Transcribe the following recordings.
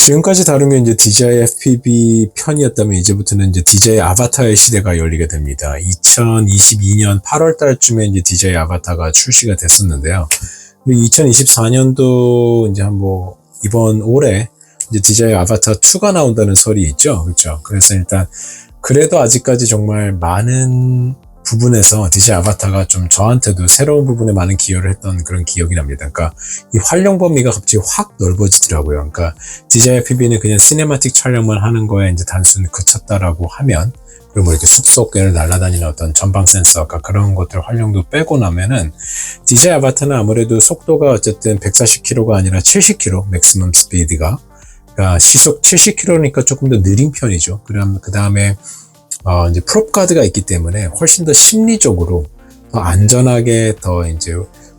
지금까지 다룬 게 이제 DJI FPV 편이었다면 이제부터는 이제 DJI 아바타의 시대가 열리게 됩니다. 2022년 8월 달쯤에 이제 DJI 아바타가 출시가 됐었는데요. 그리고 2024년도 이제 이번 올해 이제 DJI 아바타 2가 나온다는 설이 있죠. 그렇죠. 그래서 일단 그래도 아직까지 정말 많은 부분에서 DJI 아바타가 좀 저한테도 새로운 부분에 많은 기여를 했던 그런 기억이 납니다. 그러니까 이 활용 범위가 갑자기 확 넓어지더라고요. 그러니까 DJI FPV는 그냥 시네마틱 촬영만 하는 거에 이제 단순히 그쳤다라고 하면, 그리고 뭐 이렇게 숲속을 날아다니는 어떤 전방 센서, 그러니까 그런 것들 활용도 빼고 나면은 DJI 아바타는 아무래도 속도가 어쨌든 140km가 아니라 70km 맥시멈 스피드가, 그러니까 시속 70km니까 조금 더 느린 편이죠. 그 다음에 이제 프롭 가드가 있기 때문에 훨씬 더 심리적으로 더 안전하게 더 이제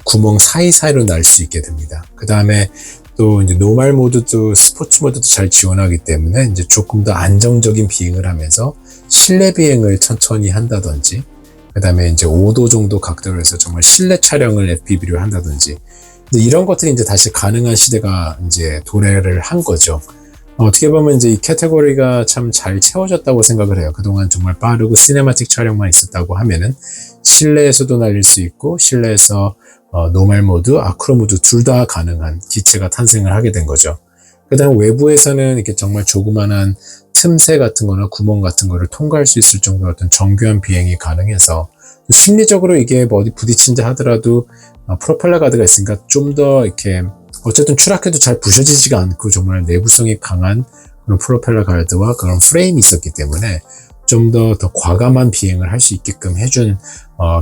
구멍 사이사이로 날 수 있게 됩니다. 그 다음에 또 이제 노멀 모드도 스포츠 모드도 잘 지원하기 때문에 이제 조금 더 안정적인 비행을 하면서 실내 비행을 천천히 한다든지, 그 다음에 이제 5도 정도 각도로 해서 정말 실내 촬영을 FPV로 한다든지, 이런 것들이 이제 다시 가능한 시대가 이제 도래를 한 거죠. 어떻게 보면 이제 이 캐테고리가 참 잘 채워졌다고 생각을 해요. 그동안 정말 빠르고 시네마틱 촬영만 있었다고 하면은 실내에서도 날릴 수 있고 실내에서 노멀 모드, 아크로 모드 둘 다 가능한 기체가 탄생을 하게 된 거죠. 그 다음 외부에서는 이렇게 정말 조그만한 틈새 같은 거나 구멍 같은 거를 통과할 수 있을 정도의 어떤 정교한 비행이 가능해서 심리적으로 이게 어디 부딪힌다 하더라도 프로펠러 가드가 있으니까 좀 더 이렇게 어쨌든 추락해도 잘 부셔지지가 않고 정말 내구성이 강한 그런 프로펠러 가드와 그런 프레임이 있었기 때문에 좀 더 과감한 비행을 할 수 있게끔 해준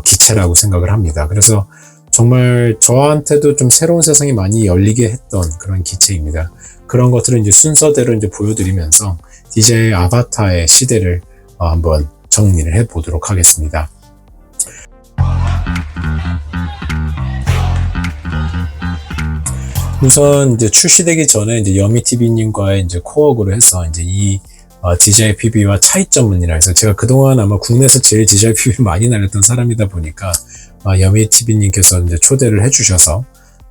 기체라고 생각을 합니다. 그래서 정말 저한테도 좀 새로운 세상이 많이 열리게 했던 그런 기체입니다. 그런 것들을 이제 순서대로 이제 보여드리면서 DJI 아바타의 시대를 한번 정리를 해 보도록 하겠습니다. 우선 이제 출시되기 전에 이제 여미TV님과의 이제 코워크로 해서 이제 이 DJI FPV와 차이점은이라 해서, 제가 그동안 아마 국내에서 제일 DJI FPV를 많이 날렸던 사람이다 보니까 여미TV님께서 이제 초대를 해주셔서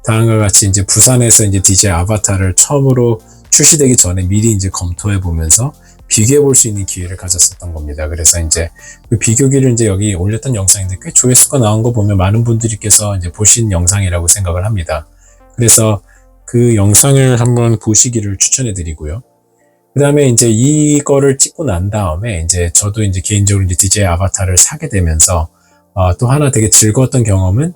다음과 같이 이제 부산에서 이제 DJI 아바타를 처음으로 출시되기 전에 미리 이제 검토해 보면서 비교해 볼 수 있는 기회를 가졌었던 겁니다. 그래서 이제 그 비교기를 이제 여기 올렸던 영상인데 꽤 조회수가 나온 거 보면 많은 분들께서 이제 보신 영상이라고 생각을 합니다. 그래서 그 영상을 한번 보시기를 추천해 드리고요. 그 다음에 이제 이거를 찍고 난 다음에 이제 저도 이제 개인적으로 이제 DJI 아바타를 사게 되면서 또 하나 되게 즐거웠던 경험은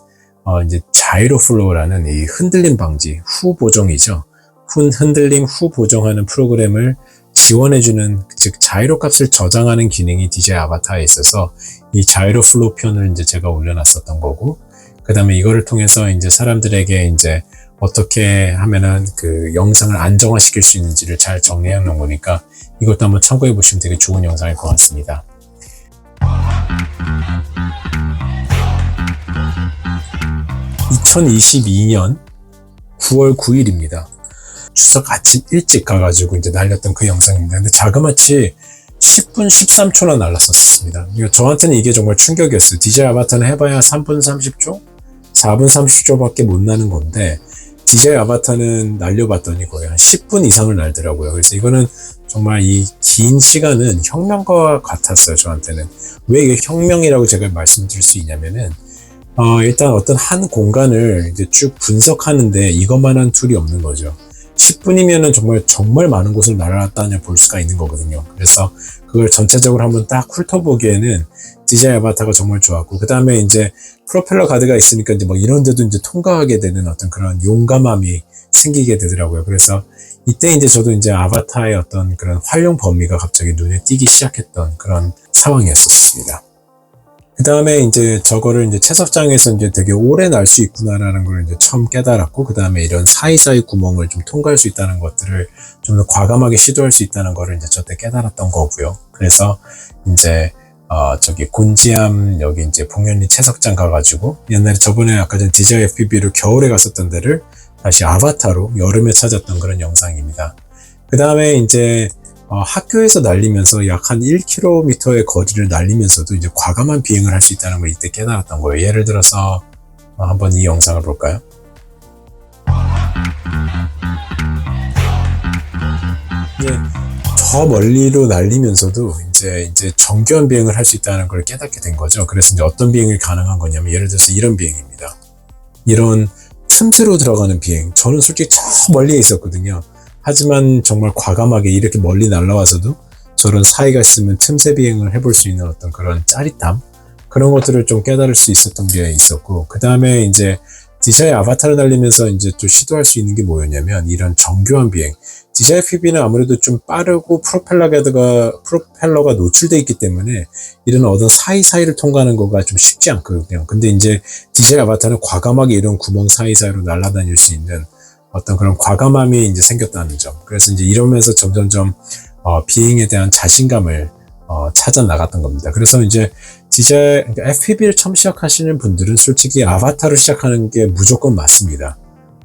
이제 자이로 플로우라는 이 흔들림 방지 후 보정이죠. 흔들림 후 보정하는 프로그램을 지원해주는, 즉 자이로 값을 저장하는 기능이 DJI 아바타에 있어서 이 자이로 플로우 편을 이제 제가 올려놨었던 거고, 그 다음에 이거를 통해서 이제 사람들에게 이제 어떻게 하면은 그 영상을 안정화시킬 수 있는지를 잘 정리해 놓은 거니까 이것도 한번 참고해 보시면 되게 좋은 영상일 것 같습니다. 2022년 9월 9일입니다. 추석 아침 일찍 가가지고 이제 날렸던 그 영상입니다. 근데 자그마치 10분 13초나 날랐었습니다. 저한테는 이게 정말 충격이었어요. DJI 아바타는 해봐야 3분 30초? 4분 30초밖에 못 나는 건데 DJI 아바타는 날려봤더니 거의 한 10분 이상을 날더라고요. 그래서 이거는 정말 이 긴 시간은 혁명과 같았어요, 저한테는. 왜 이게 혁명이라고 제가 말씀드릴 수 있냐면은 일단 어떤 한 공간을 이제 쭉 분석하는데 이것만한 툴이 없는 거죠. 10분이면은 정말 많은 곳을 날아다녀 볼 수가 있는 거거든요. 그래서 그걸 전체적으로 한번 딱 훑어보기에는 DJI 아바타가 정말 좋았고, 그 다음에 이제 프로펠러 가드가 있으니까 이제 이런 데도 이제 통과하게 되는 어떤 그런 용감함이 생기게 되더라고요. 그래서 이때 이제 저도 이제 아바타의 어떤 그런 활용 범위가 갑자기 눈에 띄기 시작했던 그런 상황이었었습니다. 그 다음에 이제 저거를 이제 채석장에서 이제 되게 오래 날 수 있구나라는 걸 이제 처음 깨달았고, 그 다음에 이런 사이사이 구멍을 좀 통과할 수 있다는 것들을 좀 더 과감하게 시도할 수 있다는 거를 이제 저때 깨달았던 거고요. 그래서 이제 저기 곤지암 여기 이제 봉현리 채석장 가가지고 옛날에 저번에 아까 전 DJI FPV로 겨울에 갔었던 데를 다시 아바타로 여름에 찾았던 그런 영상입니다. 그 다음에 이제 학교에서 날리면서 약 한 1km의 거리를 날리면서도 이제 과감한 비행을 할 수 있다는 걸 이때 깨달았던 거예요. 예를 들어서 한번 이 영상을 볼까요? 이제 저 멀리로 날리면서도 이제 정교한 비행을 할 수 있다는 걸 깨닫게 된 거죠. 그래서 이제 어떤 비행이 가능한 거냐면 예를 들어서 이런 비행입니다. 이런 틈새로 들어가는 비행. 저는 솔직히 저 멀리에 있었거든요. 하지만 정말 과감하게 이렇게 멀리 날아와서도 저런 사이가 있으면 틈새 비행을 해볼 수 있는 어떤 그런 짜릿함, 그런 것들을 좀 깨달을 수 있었던 게 있었고, 그 다음에 이제 DJI 아바타를 날리면서 이제 또 시도할 수 있는 게 뭐였냐면 이런 정교한 비행. DJI FPV는 아무래도 좀 빠르고 프로펠러가 노출되어 있기 때문에 이런 어떤 사이사이를 통과하는 거가 좀 쉽지 않거든요. 근데 이제 DJI 아바타는 과감하게 이런 구멍 사이사이로 날아다닐 수 있는 어떤 그런 과감함이 이제 생겼다는 점. 그래서 이제 이러면서 점점점 비행에 대한 자신감을 찾아 나갔던 겁니다. 그래서 이제 그러니까 FPV를 처음 시작하시는 분들은 솔직히 아바타로 시작하는 게 무조건 맞습니다.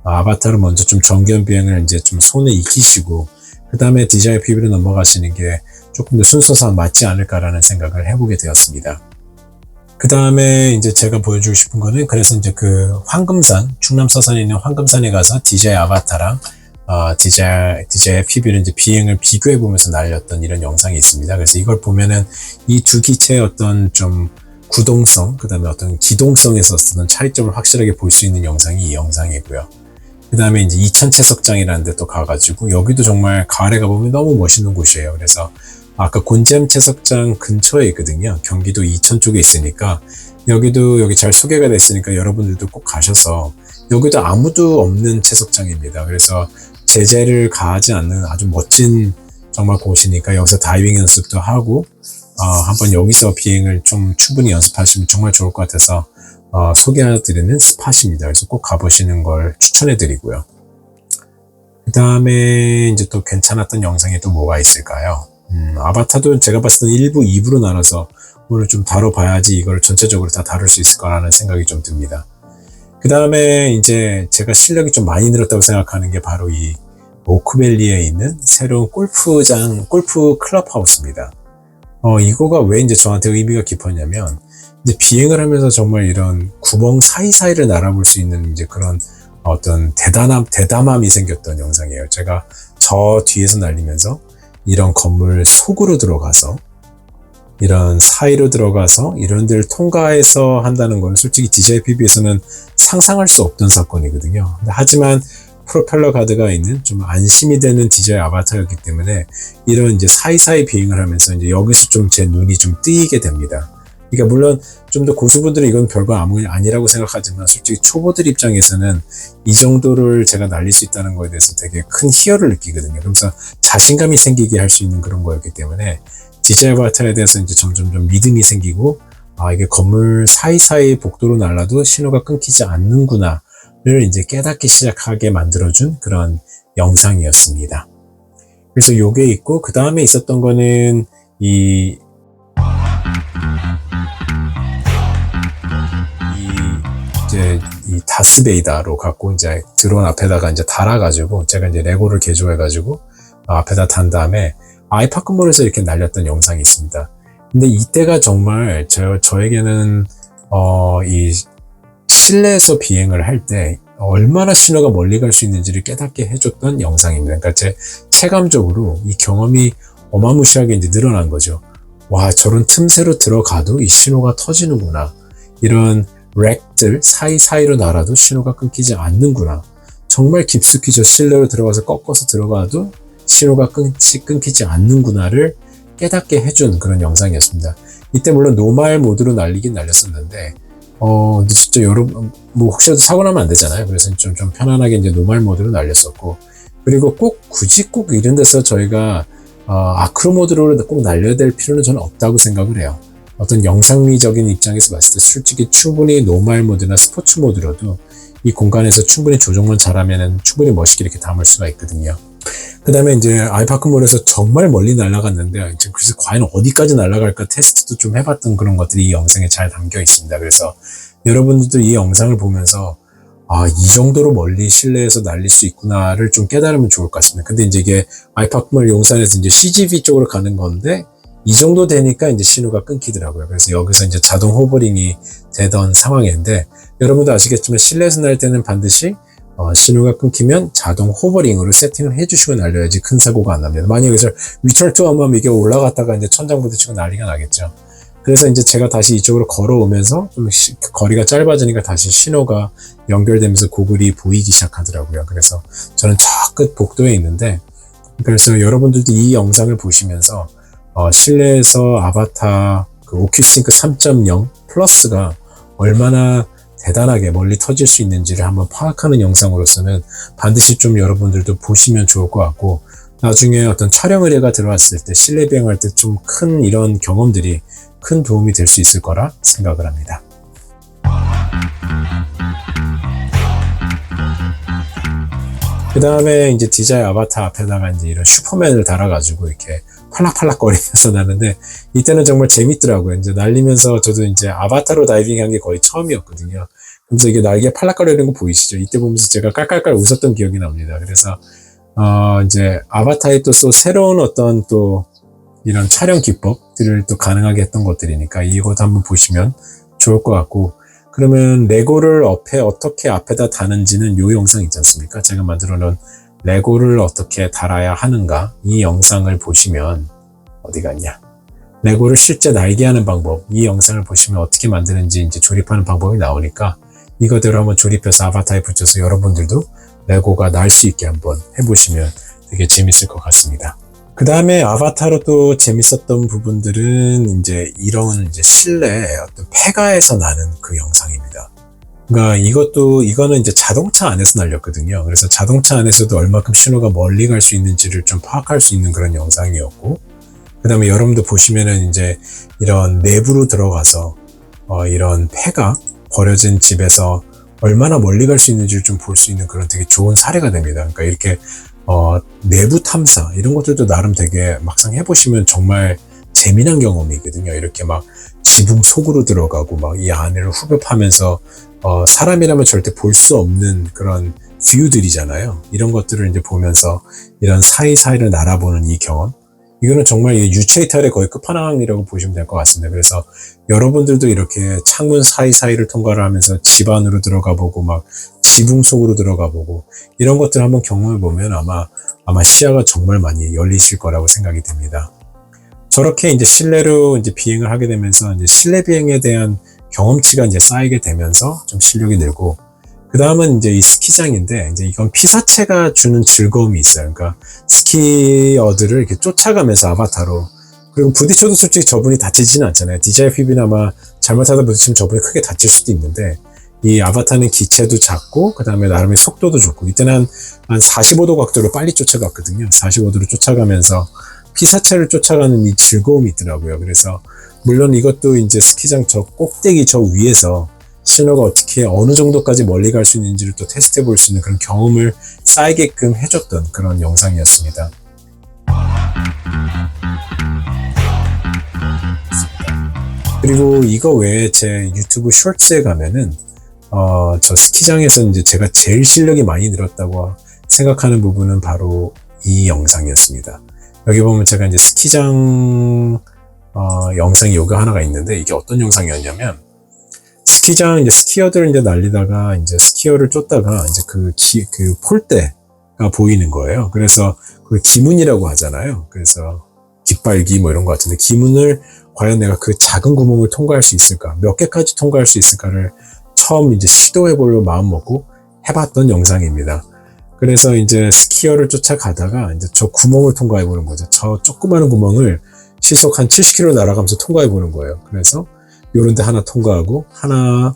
아바타로 먼저 좀 정교한 비행을 이제 좀 손에 익히시고, 그 다음에 DJI FPV로 넘어가시는 게 조금 더 순서상 맞지 않을까라는 생각을 해보게 되었습니다. 그 다음에 이제 제가 보여주고 싶은 거는, 그래서 이제 그 황금산, 충남 서산에 있는 황금산에 가서 DJI 아바타랑 DJI FPV를 이제 비행을 비교해 보면서 날렸던 이런 영상이 있습니다. 그래서 이걸 보면은 이 두 기체의 어떤 좀 구동성, 그 다음에 어떤 기동성에서 쓰는 차이점을 확실하게 볼 수 있는 영상이 이 영상이고요. 그 다음에 이제 이천 채석장이라는 데 또 가가지고, 여기도 정말 가을에 가보면 너무 멋있는 곳이에요. 그래서 아까 곤지암 채석장 근처에 있거든요. 경기도 이천 쪽에 있으니까, 여기 잘 소개가 됐으니까 여러분들도 꼭 가셔서, 여기도 아무도 없는 채석장입니다. 그래서 제재를 가하지 않는 아주 멋진 정말 곳이니까 여기서 다이빙 연습도 하고, 한번 여기서 비행을 좀 충분히 연습하시면 정말 좋을 것 같아서 소개해드리는 스팟입니다. 그래서 꼭 가보시는 걸 추천해드리고요. 그 다음에 이제 또 괜찮았던 영상이 또 뭐가 있을까요? 아바타도 제가 봤을 때 1부, 2부로 나눠서 오늘 좀 다뤄봐야지 이걸 전체적으로 다 다룰 수 있을 거라는 생각이 좀 듭니다. 그 다음에 이제 제가 실력이 좀 많이 늘었다고 생각하는 게 바로 이 오크밸리에 있는 새로운 골프 클럽하우스입니다. 이거가 왜 이제 저한테 의미가 깊었냐면, 이제 비행을 하면서 정말 이런 구멍 사이사이를 날아볼 수 있는 이제 그런 어떤 대담함이 생겼던 영상이에요. 제가 저 뒤에서 날리면서 이런 건물 속으로 들어가서, 이런 사이로 들어가서 이런 데를 통과해서 한다는 건 솔직히 DJI FPV에서는 상상할 수 없던 사건이거든요. 하지만 프로펠러 가드가 있는 좀 안심이 되는 DJI 아바타였기 때문에 이런 이제 사이사이 비행을 하면서 이제 여기서 좀 제 눈이 좀 뜨이게 됩니다. 그러니까 물론 좀 더 고수분들은 이건 별거 아니라고 생각하지만 솔직히 초보들 입장에서는 이 정도를 제가 날릴 수 있다는 거에 대해서 되게 큰 희열을 느끼거든요. 그러면서 자신감이 생기게 할 수 있는 그런 거였기 때문에 DJI 아바타에 대해서 이제 점점 믿음이 생기고, 이게 건물 사이사이 복도로 날라도 신호가 끊기지 않는구나를 이제 깨닫기 시작하게 만들어준 그런 영상이었습니다. 그래서 요게 있고, 그 다음에 있었던 거는 이 다스베이다로 갖고 이제 드론 앞에다가 이제 달아가지고, 제가 이제 레고를 개조해가지고 앞에다 단 다음에 아이파크몰에서 이렇게 날렸던 영상이 있습니다. 근데 이때가 정말 저에게는 이 실내에서 비행을 할 때 얼마나 신호가 멀리 갈 수 있는지를 깨닫게 해줬던 영상입니다. 그러니까 제 체감적으로 이 경험이 어마무시하게 이제 늘어난 거죠. 와, 저런 틈새로 들어가도 이 신호가 터지는구나. 이런 렉들 사이사이로 날아도 신호가 끊기지 않는구나. 정말 깊숙이 저 실내로 들어가서 꺾어서 들어가도 신호가 끊기지 않는구나를 깨닫게 해준 그런 영상이었습니다. 이때 물론 노말 모드로 날리긴 날렸었는데, 근데 진짜 여러분, 혹시라도 사고 나면 안 되잖아요. 그래서 좀 편안하게 이제 노말 모드로 날렸었고, 그리고 굳이 이런 데서 저희가, 아크로 모드로 꼭 날려야 될 필요는 저는 없다고 생각을 해요. 어떤 영상미적인 입장에서 봤을 때 솔직히 충분히 노말 모드나 스포츠 모드로도 이 공간에서 충분히 조정만 잘하면은 충분히 멋있게 이렇게 담을 수가 있거든요. 그 다음에 이제 아이파크몰에서 정말 멀리 날아갔는데, 이제 그래서 과연 어디까지 날아갈까 테스트도 좀 해봤던 그런 것들이 이 영상에 잘 담겨 있습니다. 그래서 여러분들도 이 영상을 보면서 이 정도로 멀리 실내에서 날릴 수 있구나를 좀 깨달으면 좋을 것 같습니다. 근데 이제 이게 아이파크몰 용산에서 이제 CGV 쪽으로 가는 건데, 이 정도 되니까 이제 신호가 끊기더라고요. 그래서 여기서 이제 자동 호버링이 되던 상황인데, 여러분도 아시겠지만 실내에서 날 때는 반드시 신호가 끊기면 자동 호버링으로 세팅을 해주시고 날려야지 큰 사고가 안 납니다. 만약에 여기서 리턴 투 하면 이게 올라갔다가 이제 천장 부딪히고 난리가 나겠죠. 그래서 이제 제가 다시 이쪽으로 걸어오면서 좀 거리가 짧아지니까 다시 신호가 연결되면서 고글이 보이기 시작하더라고요. 그래서 저는 저 끝 복도에 있는데, 그래서 여러분들도 이 영상을 보시면서 실내에서 아바타 그 오큐싱크 3.0 플러스가 얼마나 대단하게 멀리 터질 수 있는지를 한번 파악하는 영상으로서는 반드시 좀 여러분들도 보시면 좋을 것 같고, 나중에 어떤 촬영 의뢰가 들어왔을 때 실내 비행할 때 좀 큰 이런 경험들이 큰 도움이 될 수 있을 거라 생각을 합니다. 그 다음에 이제 DJI 아바타 앞에다가 이제 이런 슈퍼맨을 달아가지고 이렇게 팔락팔락 거리면서 나는데, 이때는 정말 재밌더라고요. 이제 날리면서 저도 이제 아바타로 다이빙 한 게 거의 처음이었거든요. 그래서 이게 날개 팔락거리는 거 보이시죠? 이때 보면서 제가 깔깔깔 웃었던 기억이 납니다. 그래서, 이제 아바타에 또 새로운 어떤 또 이런 촬영 기법들을 또 가능하게 했던 것들이니까 이것도 한번 보시면 좋을 것 같고, 그러면 레고를 어떻게 앞에다 다는지는 이 영상 있지 않습니까? 제가 만들어 놓은 레고를 어떻게 달아야 하는가, 이 영상을 보시면 어디 갔냐? 레고를 실제 날게 하는 방법, 이 영상을 보시면 어떻게 만드는지 이제 조립하는 방법이 나오니까 이거대로 한번 조립해서 아바타에 붙여서 여러분들도 레고가 날 수 있게 한번 해보시면 되게 재밌을 것 같습니다. 그 다음에 아바타로 또 재밌었던 부분들은 이제 이런 이제 실내 어떤 폐가에서 나는 그 영상입니다. 그러니까 이거는 이제 자동차 안에서 날렸거든요. 그래서 자동차 안에서도 얼마큼 신호가 멀리 갈 수 있는지를 좀 파악할 수 있는 그런 영상이었고, 그 다음에 여러분도 보시면은 이제 이런 내부로 들어가서 이런 폐가 버려진 집에서 얼마나 멀리 갈 수 있는지를 좀 볼 수 있는 그런 되게 좋은 사례가 됩니다. 그러니까 이렇게 내부 탐사 이런 것들도 나름 되게 막상 해보시면 정말 재미난 경험이거든요. 이렇게 막 지붕 속으로 들어가고 막 이 안을 후벼파면서 사람이라면 절대 볼 수 없는 그런 뷰들이잖아요. 이런 것들을 이제 보면서 이런 사이사이를 날아보는 이 경험, 이거는 정말 유체 이탈의 거의 끝판왕이라고 보시면 될 것 같습니다. 그래서 여러분들도 이렇게 창문 사이사이를 통과를 하면서 집 안으로 들어가 보고 막 지붕 속으로 들어가 보고 이런 것들 한번 경험해 보면 아마 시야가 정말 많이 열리실 거라고 생각이 됩니다. 저렇게 이제 실내로 이제 비행을 하게 되면서 이제 실내 비행에 대한 경험치가 이제 쌓이게 되면서 좀 실력이 늘고, 그 다음은 이제 이 스키장인데, 이제 이건 피사체가 주는 즐거움이 있어요. 그러니까 스키어들을 이렇게 쫓아가면서 아바타로, 그리고 부딪혀도 솔직히 저분이 다치지는 않잖아요. DJI FPV는 아마 잘못하다 부딪히면 저분이 크게 다칠 수도 있는데, 이 아바타는 기체도 작고, 그 다음에 나름의 속도도 좋고, 이때는 한 45도 각도로 빨리 쫓아갔거든요. 45도로 쫓아가면서 피사체를 쫓아가는 이 즐거움이 있더라고요. 그래서 물론 이것도 이제 스키장 저 꼭대기 저 위에서 신호가 어떻게 어느 정도까지 멀리 갈 수 있는지를 또 테스트해 볼 수 있는 그런 경험을 쌓이게끔 해줬던 그런 영상이었습니다. 그리고 이거 외에 제 유튜브 쇼츠에 가면은 저 스키장에서 이제 제가 제일 실력이 많이 늘었다고 생각하는 부분은 바로 이 영상이었습니다. 여기 보면 제가 이제 스키장 영상이 요거 하나가 있는데, 이게 어떤 영상이었냐면, 스키장 이제 스키어들 이제 날리다가 이제 스키어를 쫓다가 이제 그 폴대가 보이는 거예요. 그래서 그 기문이라고 하잖아요. 그래서 깃발기 뭐 이런 거 같은데, 기문을 과연 내가 그 작은 구멍을 통과할 수 있을까, 몇 개까지 통과할 수 있을까를 처음 이제 시도해보려고 마음 먹고 해봤던 영상입니다. 그래서 이제 스키어를 쫓아가다가 이제 저 구멍을 통과해보는 거죠. 저 조그마한 구멍을 시속 한 70km 날아가면서 통과해보는 거예요. 그래서 요런 데 하나 통과하고, 하나,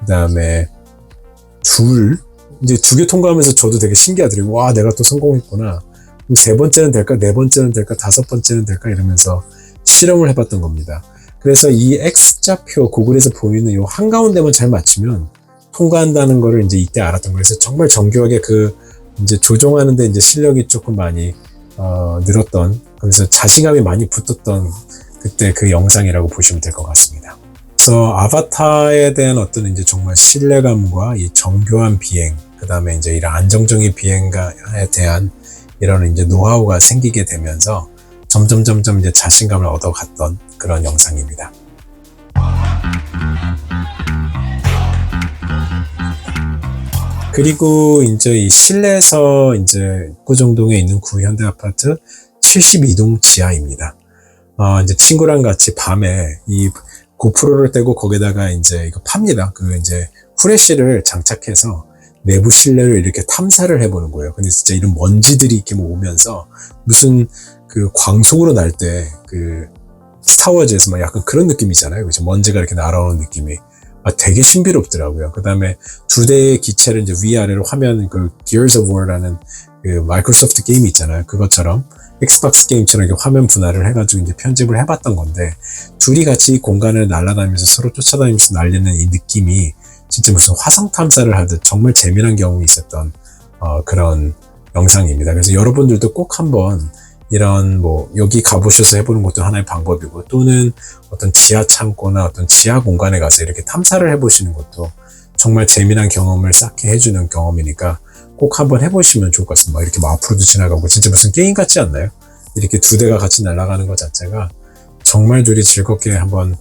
그 다음에 둘, 이제 2개 통과하면서 저도 되게 신기하더라고요. 와, 내가 또 성공했구나. 그럼 3번째는 될까, 4번째는 될까, 5번째는 될까 이러면서 실험을 해봤던 겁니다. 그래서 이 X자표 구글에서 보이는 요 한가운데만 잘 맞추면 통과한다는 거를 이제 이때 알았던 거예요. 그래서 정말 정교하게 이제 조종하는데 이제 실력이 조금 많이 늘었던, 그래서 자신감이 많이 붙었던 그때 그 영상이라고 보시면 될 것 같습니다. 그래서 아바타에 대한 어떤 이제 정말 신뢰감과 이 정교한 비행, 그 다음에 이제 이런 안정적인 비행에 대한 이런 이제 노하우가 생기게 되면서 점점 이제 자신감을 얻어갔던 그런 영상입니다. 그리고 이제 이 실내에서 이제 구정동에 있는 구현대 아파트 72동 지하입니다. 이제 친구랑 같이 밤에 이 고프로를 떼고 거기다가 이제 이거 팝니다. 그 이제 후레쉬를 장착해서 내부 실내를 이렇게 탐사를 해보는 거예요. 근데 진짜 이런 먼지들이 이렇게 뭐 오면서 무슨 그 광속으로 날 때 그 스타워즈에서 막 약간 그런 느낌이잖아요. 그죠? 먼지가 이렇게 날아오는 느낌이. 되게 신비롭더라고요. 그 다음에 두 대의 기체를 이제 위아래로 화면, 그 Gears of War라는 그 마이크로소프트 게임이 있잖아요. 그것처럼 엑스박스 게임처럼 이렇게 화면 분할을 해가지고 이제 편집을 해봤던 건데, 둘이 같이 공간을 날아다니면서 서로 쫓아다니면서 날리는 이 느낌이 진짜 무슨 화성 탐사를 하듯 정말 재미난 경험이 있었던 그런 영상입니다. 그래서 여러분들도 꼭 한번 이런 뭐 여기 가보셔서 해보는 것도 하나의 방법이고, 또는 어떤 지하 창고나 어떤 지하 공간에 가서 이렇게 탐사를 해보시는 것도 정말 재미난 경험을 쌓게 해주는 경험이니까 꼭 한번 해보시면 좋을 것 같습니다. 이렇게 뭐 앞으로도 지나가고 진짜 무슨 게임 같지 않나요? 이렇게 두 대가 같이 날아가는 것 자체가 정말 둘이 즐겁게 한번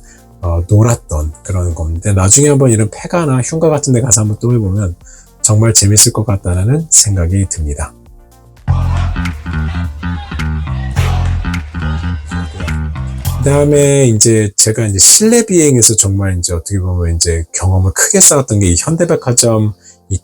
놀았던 그런 건데, 나중에 한번 이런 페가나 흉가 같은 데 가서 한번 또 해보면 정말 재밌을 것 같다는 생각이 듭니다. 그 다음에 이제 제가 이제 실내 비행에서 정말 이제 어떻게 보면 이제 경험을 크게 쌓았던 게 이 현대백화점 이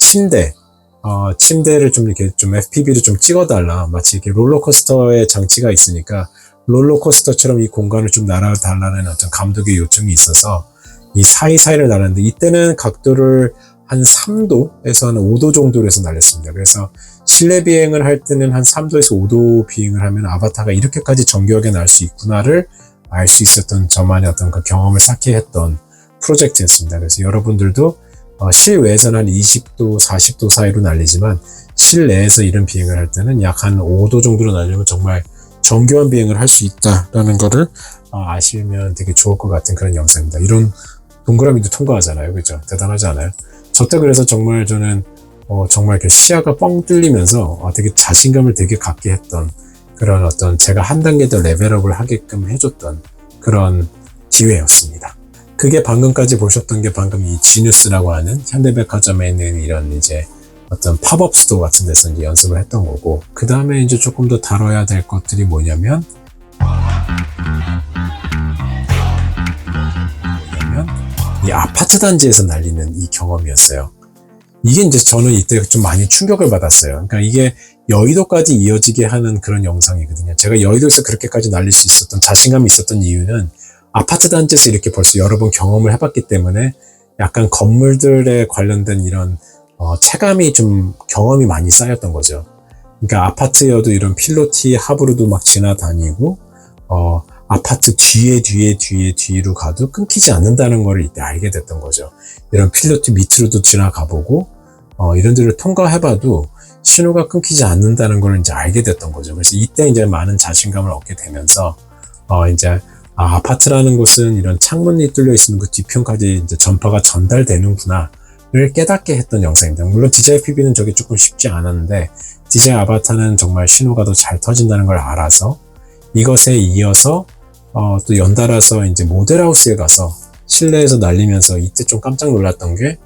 침대를 좀 이렇게 좀 FPV를 좀 찍어달라. 마치 이렇게 롤러코스터의 장치가 있으니까 롤러코스터처럼 이 공간을 좀 날아달라는 어떤 감독의 요청이 있어서 이 사이사이를 날았는데, 이때는 각도를 한 3도에서 한 5도 정도로 해서 날렸습니다. 그래서 실내 비행을 할 때는 한 3도에서 5도 비행을 하면 아바타가 이렇게까지 정교하게 날 수 있구나를 알 수 있었던 저만의 어떤 그 경험을 쌓게 했던 프로젝트였습니다. 그래서 여러분들도 실외에서는 한 20도, 40도 사이로 날리지만 실내에서 이런 비행을 할 때는 약 한 5도 정도로 날리면 정말 정교한 비행을 할 수 있다라는 거를 아시면 되게 좋을 것 같은 그런 영상입니다. 이런 동그라미도 통과하잖아요. 그죠? 대단하지 않아요? 저때 그래서 정말 저는 정말 이렇게 시야가 뻥 뚫리면서 되게 자신감을 되게 갖게 했던 그런 어떤 제가 한 단계 더 레벨업을 하게끔 해줬던 그런 기회였습니다. 그게 방금까지 보셨던 게 방금 이 지뉴스라고 하는 현대백화점에 있는 이런 이제 어떤 팝업 스토어 같은 데서 이제 연습을 했던 거고, 그 다음에 이제 조금 더 다뤄야 될 것들이 뭐냐면 이 아파트 단지에서 날리는 이 경험이었어요. 이게 이제 저는 이때 좀 많이 충격을 받았어요. 그러니까 이게 여의도까지 이어지게 하는 그런 영상이거든요. 제가 여의도에서 그렇게까지 날릴 수 있었던 자신감이 있었던 이유는 아파트 단지에서 이렇게 벌써 여러 번 경험을 해봤기 때문에 약간 건물들에 관련된 이런 체감이 좀 경험이 많이 쌓였던 거죠. 그러니까 아파트여도 이런 필로티 하부로도 막 지나다니고 아파트 뒤로 가도 끊기지 않는다는 걸 이때 알게 됐던 거죠. 이런 필로티 밑으로도 지나가보고 이런 데를 통과해봐도 신호가 끊기지 않는다는 걸 이제 알게 됐던 거죠. 그래서 이때 이제 많은 자신감을 얻게 되면서 이제 아파트라는 곳은 이런 창문이 뚫려 있으면 그 뒤편까지 이제 전파가 전달되는구나를 깨닫게 했던 영상입니다. 물론 DJI PB는 저게 조금 쉽지 않았는데 DJI 아바타는 정말 신호가 더 잘 터진다는 걸 알아서 이것에 이어서 또 연달아서 이제 모델하우스에 가서 실내에서 날리면서 이때 좀 깜짝 놀랐던 게,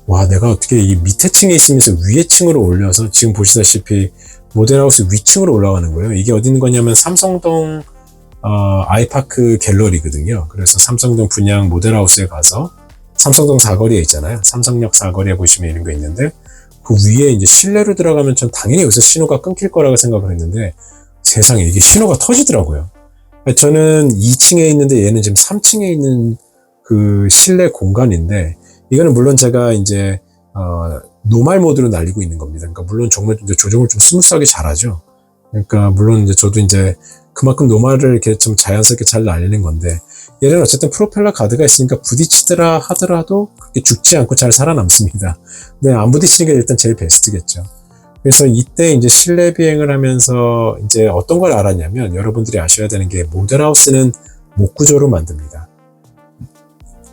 와, 내가 어떻게 이 밑에 층에 있으면서 위에 층으로 올려서 지금 보시다시피 모델하우스 위층으로 올라가는 거예요. 이게 어디 있는 거냐면 삼성동 아이파크 갤러리거든요. 그래서 삼성동 분양 모델하우스에 가서 삼성동 사거리에 있잖아요. 삼성역 사거리에 보시면 이런 거 있는데 그 위에 이제 실내로 들어가면 전 당연히 여기서 신호가 끊길 거라고 생각을 했는데 세상에 이게 신호가 터지더라고요. 저는 2층에 있는데 얘는 지금 3층에 있는 그 실내 공간인데, 이거는 물론 제가 이제 노말 모드로 날리고 있는 겁니다. 그러니까 물론 정말 이제 조정을 좀 스무스하게 잘하죠. 그러니까 물론 이제 저도 이제 그만큼 노말을 이렇게 좀 자연스럽게 잘 날리는 건데, 얘는 어쨌든 프로펠러 가드가 있으니까 부딪히더라 하더라도 그렇게 죽지 않고 잘 살아남습니다. 근데 안 부딪히는 게 일단 제일 베스트겠죠. 그래서 이때 이제 실내 비행을 하면서 이제 어떤 걸 알았냐면, 여러분들이 아셔야 되는 게 모델하우스는 목구조로 만듭니다.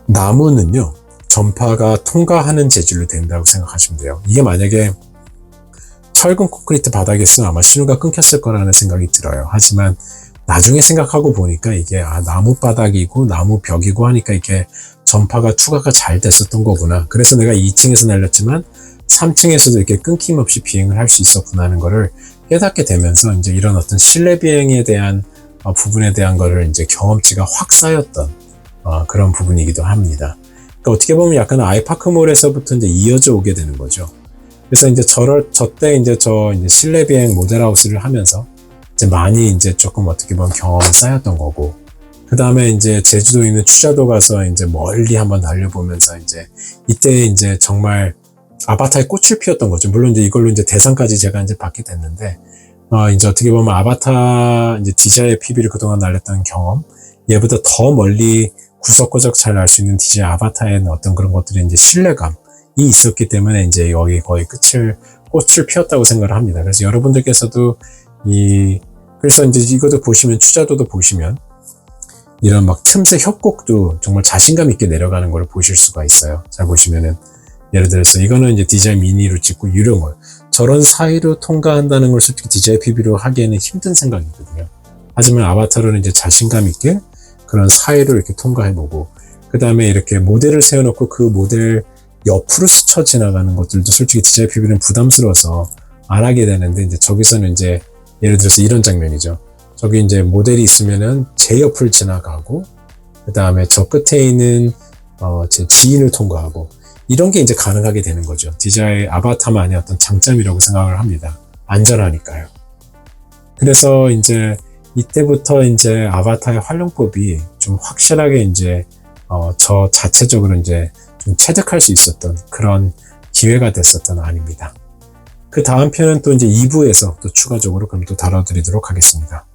나무는요, 전파가 통과하는 재질로 된다고 생각하시면 돼요. 이게 만약에 철근 콘크리트 바닥에서 아마 신호가 끊겼을 거라는 생각이 들어요. 하지만 나중에 생각하고 보니까 이게 나무 바닥이고 나무 벽이고 하니까 이게 전파가 투과가 잘 됐었던 거구나. 그래서 내가 2층에서 날렸지만 3층에서도 이렇게 끊김없이 비행을 할 수 있었구나 하는 거를 깨닫게 되면서 이제 이런 어떤 실내 비행에 대한 부분에 대한 거를 이제 경험치가 확 쌓였던 그런 부분이기도 합니다. 그러니까 어떻게 보면 약간 아이파크몰에서부터 이제 이어져 오게 되는 거죠. 그래서 이제 저때 이제 이제 실내 비행 모델하우스를 하면서 이제 많이 이제 조금 어떻게 보면 경험이 쌓였던 거고, 그 다음에 이제 제주도에 있는 추자도 가서 이제 멀리 한번 달려보면서 이제 이때 이제 정말 아바타에 꽃을 피웠던 거죠. 물론 이제 이걸로 이제 대상까지 제가 이제 받게 됐는데, 이제 어떻게 보면 아바타 이제 DJI PB를 그동안 날렸던 경험, 얘보다 더 멀리 구석구석 잘 알 수 있는 DJI 아바타에는 어떤 그런 것들이 이제 신뢰감이 있었기 때문에 이제 여기 거의 꽃을 피웠다고 생각을 합니다. 그래서 여러분들께서도 그래서 이제 이것도 보시면, 추자도도 보시면 이런 막 틈새 협곡도 정말 자신감 있게 내려가는 걸 보실 수가 있어요. 잘 보시면은, 예를 들어서 이거는 이제 DJI 미니로 찍고 유령을 저런 사이로 통과한다는 걸 솔직히 DJI PB로 하기에는 힘든 생각이거든요. 하지만 아바타로는 이제 자신감 있게 그런 사이로 이렇게 통과해보고, 그 다음에 이렇게 모델을 세워놓고 그 모델 옆으로 스쳐 지나가는 것들도 솔직히 DJI PB는 부담스러워서 안 하게 되는데, 이제 저기서는 이제 예를 들어서 이런 장면이죠. 저기 이제 모델이 있으면은 제 옆을 지나가고, 그 다음에 저 끝에 있는 제 지인을 통과하고, 이런 게 이제 가능하게 되는 거죠. DJI 아바타만의 어떤 장점이라고 생각을 합니다. 안전하니까요. 그래서 이제 이때부터 이제 아바타의 활용법이 좀 확실하게 이제 저 자체적으로 이제 좀 체득할 수 있었던 그런 기회가 됐었던 안입니다. 그 다음 편은 또 이제 2부에서 또 추가적으로 그럼 또 다뤄드리도록 하겠습니다.